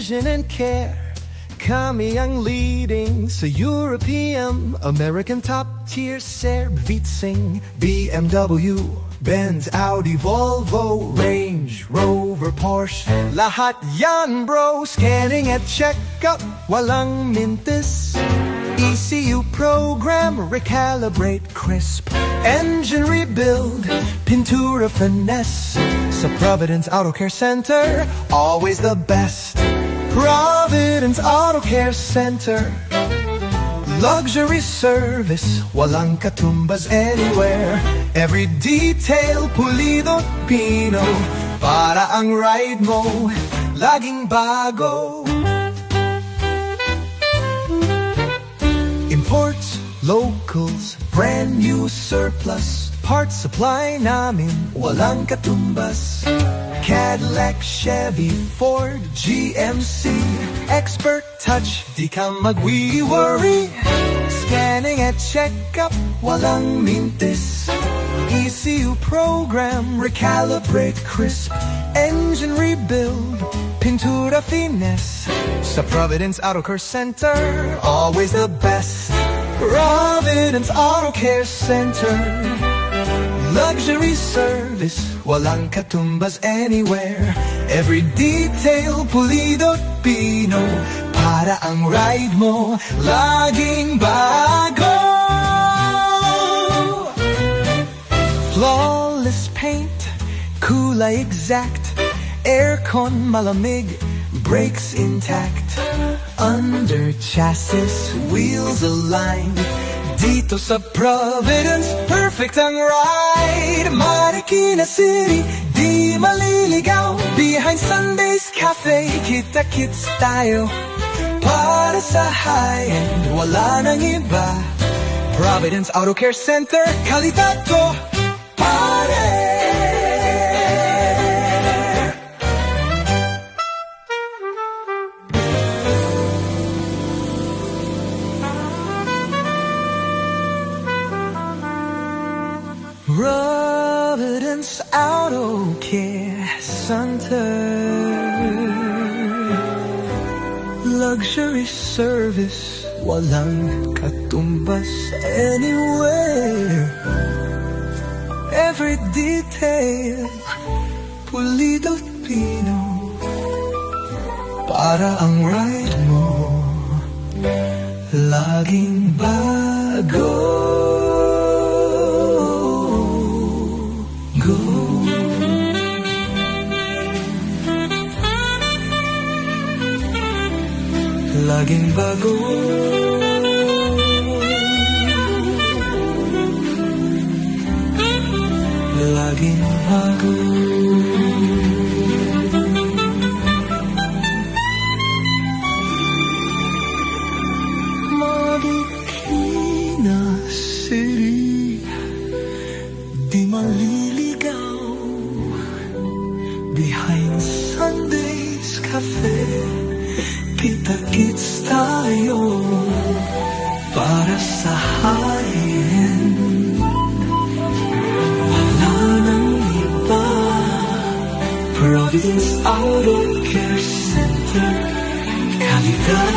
precision and care. Kami ang leading sa European, American top-tier servicing. BMW, Benz, Audi, Volvo, Range Rover, Porsche, lahat yan bro. Scanning at check-up, walang mintis. ECU program, recalibrate crisp. Engine rebuild, pintura finesse. Sa Providence Auto Care Center, always the best. Providence Auto Care Center, luxury service, walang katumbas anywhere. Every detail pulido at pino, para ang ride mo laging bago. Imports, locals, brand new surplus. Parts supply namin, walang katumbas. Cadillac, Chevy, Ford, GMC, expert touch, di ka mag-worry. Scanning at check-up, walang mintis. ECU program, recalibrate crisp. Engine rebuild, pintura finesse. Sa Providence Auto Care Center, always the best. Providence Auto Care Center, luxury service, walang katumbas anywhere. Every detail pulido at pino, para ang ride mo laging bago. Flawless paint, kulay exact. Aircon malamig, brakes intact. Underchassis, wheels aligned. Dito sa Providence, perfect ang ride. Marikina City, di maliligaw. Behind Sunday's Cafe, kita-kits tayo. Para sa high-end, wala nang iba. Providence Auto Care Center, kalidad ko, pare. Providence Auto Care Center, luxury service, walang katumbas anywhere. Every detail, pulido at pino, para ang ride mo laging bago. Laging bago. Laging bago. Marikina City, di maliligaw. Behind Sunday's Cafe, kita-kits tayo. Para sa high-end, wala nang iba. Providence Auto Care Center, kalidad